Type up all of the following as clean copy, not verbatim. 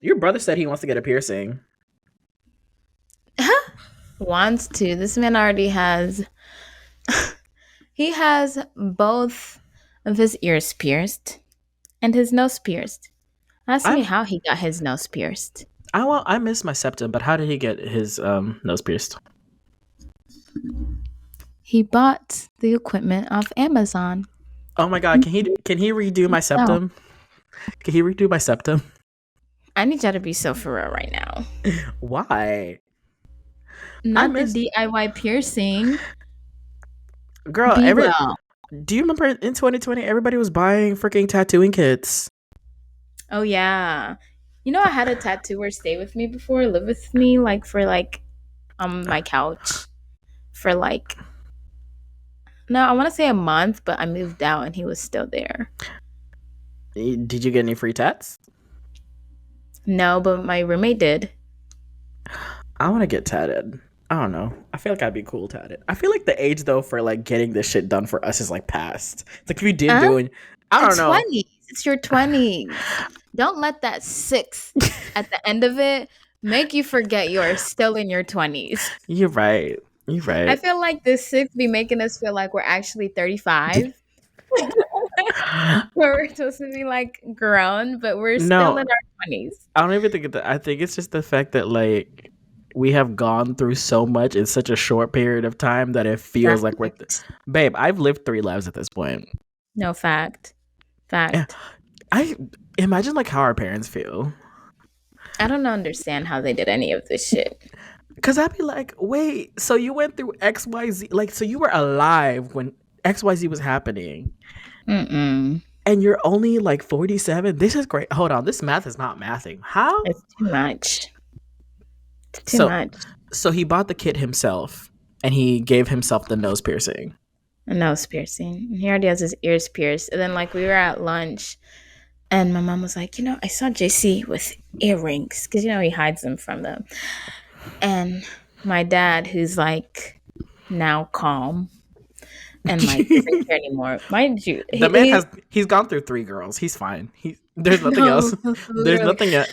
Your brother said he wants to get a piercing. Wants to. This man already has. He has both of his ears pierced and his nose pierced. Ask me I'm how he got his nose pierced. I miss my septum, but how did he get his nose pierced? He bought the equipment off Amazon Oh my god, and did it can he redo my himself. septum? Can he redo my septum? I need y'all to be so for real right now. Why? I Not the miss DIY piercing. girl, Be every well. do you remember in 2020 everybody was buying freaking tattooing kits? Oh yeah. You know I had a tattooer stay with me before, live with me like for like on my couch for like no, I want to say a month, but I moved out and he was still there. Did you get any free tats? No, but my roommate did. I want to get tatted. I don't know. I feel like I'd be cool tatted. I feel like the age though for like getting this shit done for us is like past. It's like if you did Huh? doing, I don't know. 20s. It's your 20s. Don't let that six at the end of it make you forget you're still in your 20s. You're right. You're I right. feel like this six be making us feel like we're actually 35. Where we're supposed to be like grown, but we're still No, in our 20s. I don't even think that. I think it's just the fact that like we have gone through so much in such a short period of time that it feels like we're. Fact. Babe, I've lived 3 lives at this point. No, fact. Yeah, Fact. I imagine like how our parents feel. I don't understand how they did any of this shit. Cause I'd be like, wait, so you went through XYZ, like, so you were alive when XYZ was happening, Mm-mm. and you're only like 47. This is great. Hold on, this math is not mathing. How? It's too much. It's too So, much. so he bought the kit himself, and he gave himself the nose piercing. A nose piercing. He already has his ears pierced. And then, like, we were at lunch, and my mom was like, I saw JC with earrings because, he hides them from them. And my dad, who's like now calm and like doesn't care anymore. Mind you, The man he's gone through 3 girls. He's fine. There's nothing no, else. literally,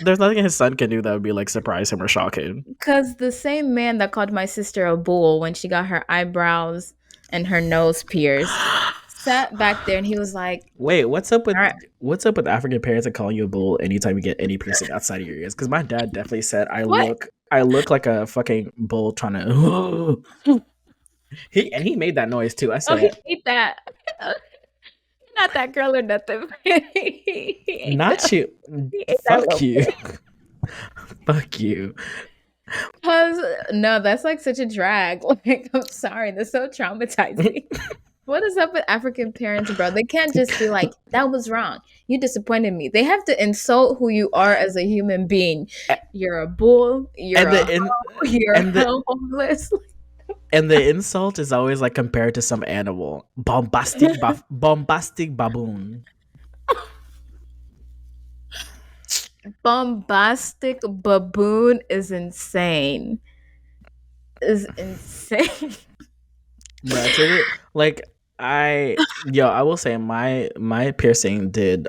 There's nothing his son can do that would be like surprise him or shock him. because the same man that called my sister a bull when she got her eyebrows and her nose pierced sat back there and he was like, Wait, all right, what's up with African parents that calling you a bull anytime you get any piercing outside of your ears? Because my dad definitely said what? I look like a fucking bull trying to. He made that noise too. I Oh, he said, ate that. Not that girl or nothing. He ate not that. you. He ate that Fuck little you. Fuck you. Cause no, that's like such a drag. Like, I'm sorry, that's so traumatizing. What is up with African parents, bro? They can't just be like, that was wrong. You disappointed me. They have to insult who you are as a human being. You're a bull, you're and a the in hoe, you're and the homeless. and the insult is always like compared to some animal. Bombastic baboon. Bombastic baboon is insane. Is insane. Bruh, like I will say my piercing did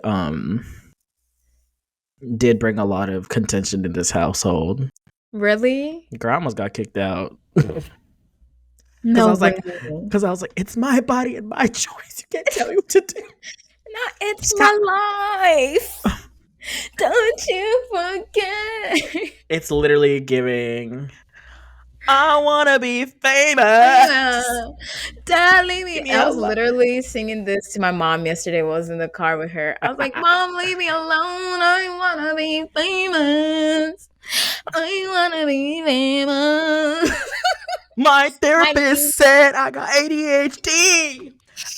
bring a lot of contention in this household. Really? Girl almost got kicked out. Cause I No was way. like it's my body and my choice. You can't tell me what to do. No, it's Stop. my life. Don't you forget. It's literally giving I wanna be Yeah. famous. Dad, leave Leave me. me I was alone. literally singing this to my mom yesterday. I was in the car with her. I was like, Mom, leave me alone. I want to be famous. I want to be famous. My I therapist mean, said I got ADHD.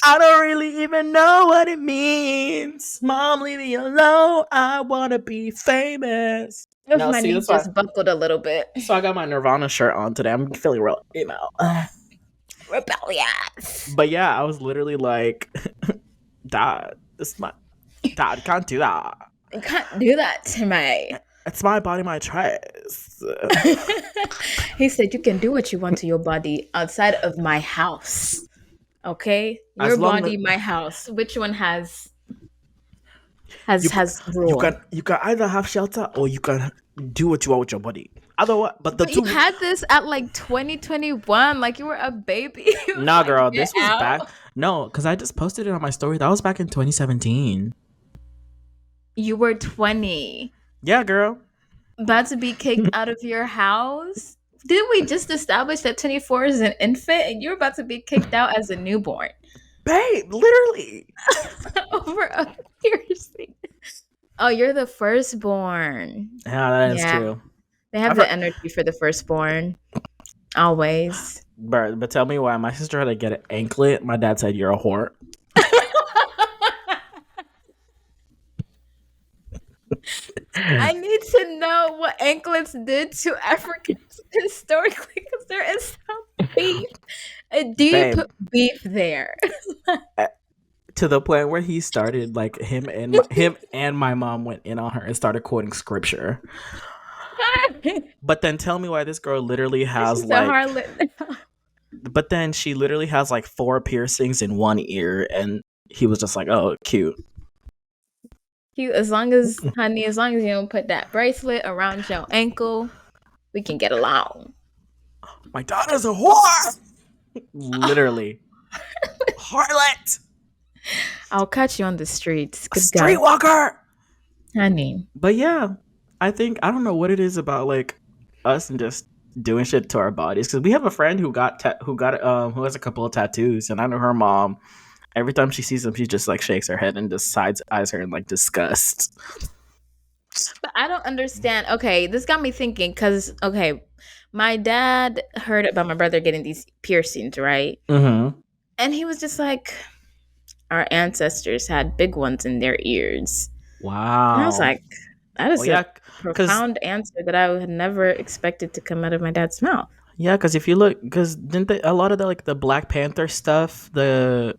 I don't really even know what it means. Mom, leave me alone. I wanna be famous. No, my see, knee that's why. just buckled a little bit. So I got my Nirvana shirt on today. I'm feeling real emo. Rebellious. But yeah, I was literally like, Dad, this is my Dad, can't do that. You can't do that to me. It's my body, my choice. He said, You can do what you want to your body outside of my house. Okay? Your As long as body, my house. Which one has You has you rule. can either have shelter or you can do what you want with your body. Otherwise, but the But you two. had this at like 2021, like you were a baby. You was Nah, like, girl, get this was back. out. No, because I just posted it on my story. That was back in 2017. You were 20, Yeah, girl. about to be kicked out of your house. Didn't we just establish that 24 is an infant and you're about to be kicked out as a newborn Babe, literally. over a piercing? Oh, you're the firstborn. Yeah, that is Yeah, true. they have I've the heard, energy for the firstborn. Always. but tell me why my sister had to get an anklet. My dad said you're a whore. I need to know what anklets did to Africans historically because there is some beef, a deep Babe, beef there. eh, to the point where he started like him and my mom went in on her and started quoting scripture. But then tell me why this girl literally has She's a like harlot. but then she literally has like 4 piercings in one ear and he was just like, "Oh, cute." Cute, as long as, honey, as long as you don't put that bracelet around your ankle, we can get along. My daughter's a whore. Literally. Harlot. I'll catch you on the streets. A Good God, streetwalker. honey. But yeah, I don't know what it is about like us and just doing shit to our bodies because we have a friend who has a couple of tattoos and I know her mom. Every time she sees them, she just like shakes her head and just sides eyes her in like disgust. But I don't understand. Okay, this got me thinking because, okay, my dad heard about my brother getting these piercings, right? Mm-hmm. And he was just like, our ancestors had big ones in their ears. And I was Wow. like, that Well, is a yeah, because profound answer that I had never expected to come out of my dad's mouth. if you look, because didn't they, a lot of the like the Black Panther stuff, the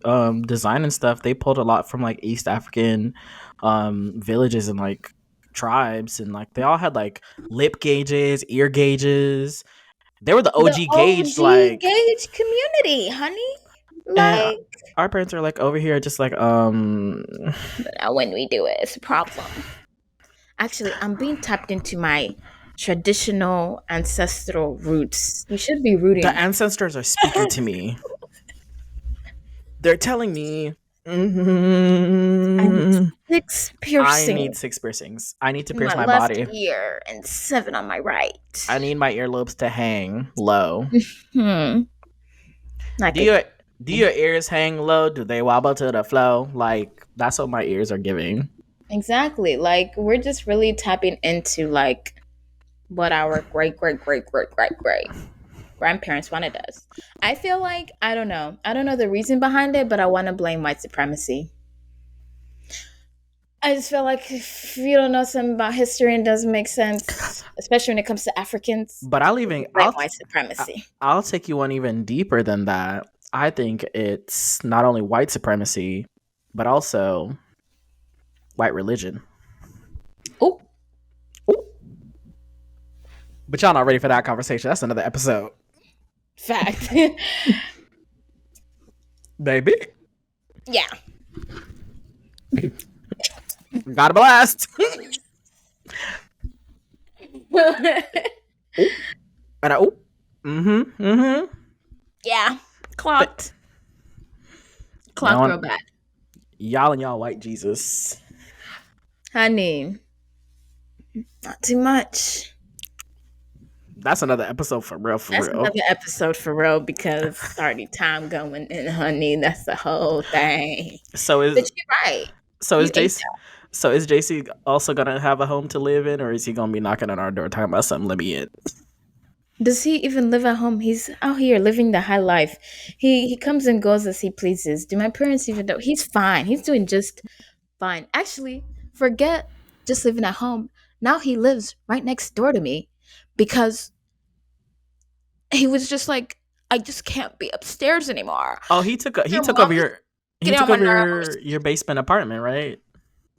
design and stuff, they pulled a lot from like East African villages and like tribes, and like they all had like lip gauges, ear gauges. They were the The OG gauge, OG like, gauge community, honey. and Like, our parents are like over here, just like when we do it, it's a problem. Actually, I'm being tapped into my traditional ancestral roots. You should be the rooting. ancestors are speaking to me. They're telling me. I need Mhm. 6 I piercings need 6 piercings. I need to in my pierce my left body. ear and 7 on my right. I need my earlobes to hang low. Hmm. Like Do a your do your ears hang low? Do they wobble to the flow? Like that's what my ears are giving. exactly. Like we're just really tapping into like what our great great great great great great grandparents wanted us. I feel like I don't know. I don't know the reason behind it, but I want to blame white supremacy. I just feel like if you don't know something about history and doesn't make sense, especially when it comes to Africans, But you can blame white I- supremacy. I'll take you one even deeper than that. I think it's not only white supremacy, but also white religion. Oh, Ooh. But y'all not ready for that conversation. That's another episode, fact. baby. Yeah. Got a blast. And mm-hmm. Yeah. Clocked. Clocked real bad. Y'all and y'all white Jesus. Honey, not too much. That's another episode for real, That's another episode for real because it's already time going in, honey. That's the whole thing. So But you're right. so You is ate JC so is JC also gonna have a home to live in, or is he gonna be knocking on our door talking about something? Let me in. Does he even live at home? He's out here living the high life. He comes and goes as he pleases. Do my parents even know? He's fine. He's doing just fine. Actually, forget just living at home. Now he lives right next door to me because he was just like, I just can't be upstairs anymore. Oh, he took Your took mom over is your getting on my nerves. your basement apartment, right?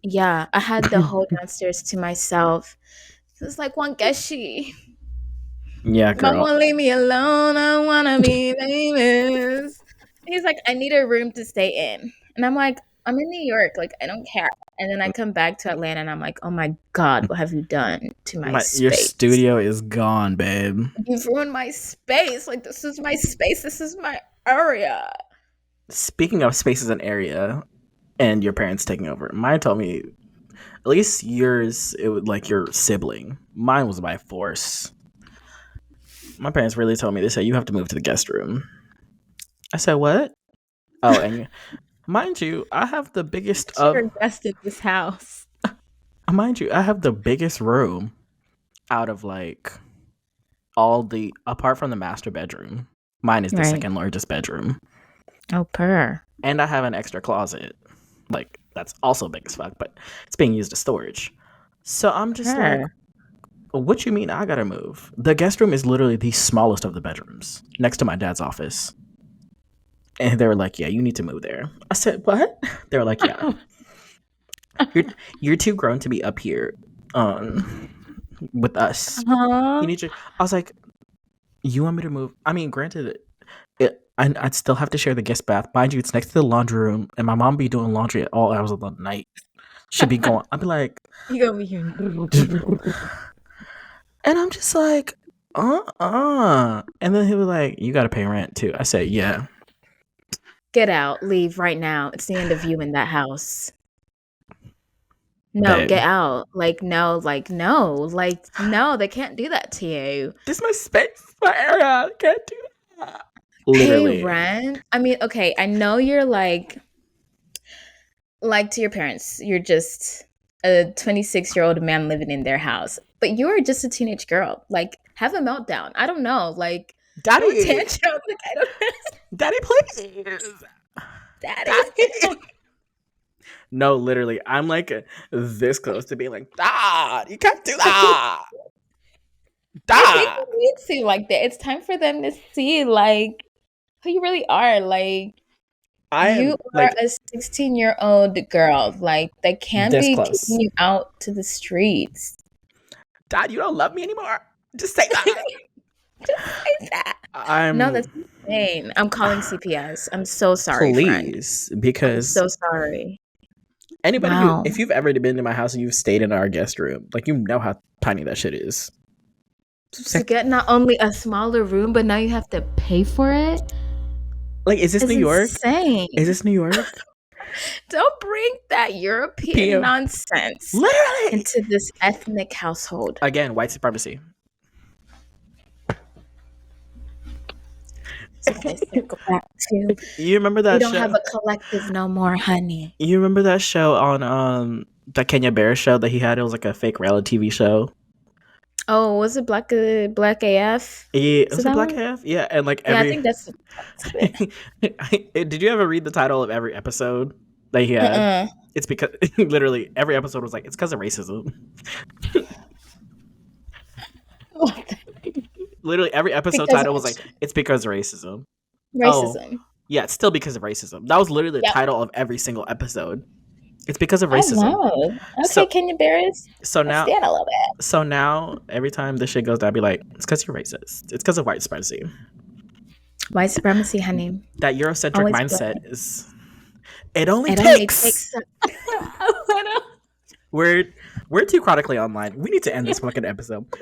Yeah, I had the whole downstairs to myself. It was like one Geshi. Yeah, Mama, girl. leave me alone. I wanna be famous. He's like, I need a room to stay in. And I'm like, I'm in New York. Like, I don't care. And then I come back to Atlanta and I'm like, oh my God, what have you done to my Your space? studio is gone, babe. You've ruined my space. Like, this is my space. This is my area. Speaking of spaces and area, and your parents taking over, mine told me at least yours it was like your sibling. Mine was by force. My parents really told me, they said you have to move to the guest room. I said what? Oh, and mind you, I have the biggest You're of a guest in this house. mind you, I have the biggest room out of like all the apart from the master bedroom. Mine is the Right. second largest bedroom. Oh, purr. And I have an extra closet. Like that's also big as fuck, but it's being used as storage. So I'm just like, Purr. what you mean I gotta move? The guest room is literally the smallest of the bedrooms, next to my dad's office. And they were like, yeah, you need to move there. I said, what? They were like, yeah, you're you're too grown to be up here with us. You Uh-huh. need to. I was like, you want me to move? I mean, granted, I'd still have to share the guest bath. Mind you, it's next to the laundry room, and my mom be doing laundry at all hours of the night. Should be going. I'd be like, You gonna be here. and I'm just like, And then he was like, you got to pay rent too. I said, yeah, Get out. Leave right now. It's the end of you in that house. No, babe. get out. Like, no, like, no. Like, no, they can't do that to you. This is my space, my area. I can't do that. Pay Literally, rent. I mean, okay, I know you're like to your parents, you're just a 26-year-old man living in their house, but you're just a teenage girl. Like, have a meltdown. I don't know. Like, throw a daddy, tantrum. Like, I don't daddy, please, daddy. daddy. No, literally, I'm like this close to being like, Dad, you can't do that. I think Dad. you need to like that. It's time for them to see like who you really are. Like, I you am are like a 16-year-old girl. Like, that can't this be kicking close. you out to the streets. Dad, you don't love me anymore. Just say that. Just say that. No, that's I'm insane. I'm calling CPS. I'm so sorry, friend. please I'm because so sorry. anybody who, Wow. if you've ever been to my house and you've stayed in our guest room, like you know how tiny that shit is. To get not only a smaller room, but now you have to pay for it Like, is this is New York? Is insane. this New York? Don't bring that European PM. nonsense Literally. into this ethnic household. Again, white supremacy. So if I circle back to, You remember we that don't have show? a collective no more, honey. You remember that show on that Kenya Bear show that he had? It was like a fake reality TV show. Oh, was it Black AF? Yeah, Is it was it that Black one? Half? Yeah, and like Yeah, I every. think that's it. Did you ever read the title of every episode that he had? Uh-uh. It's because literally every episode was like it's because of racism. Literally every episode Because title of was like it's because of racism. Oh, racism. yeah, it's still because of racism. That was literally the Yep. title of every single episode. It's because of Oh racism. wow. Okay, So Kenya Barris. so I now stand a little bit. so now every time this shit goes down, I'd be like, it's because you're racist. It's because of white supremacy. White supremacy, honey. That Eurocentric Always mindset blame. is. It only It only takes. takes a little. We're we're too chronically online. We need to end this fucking episode.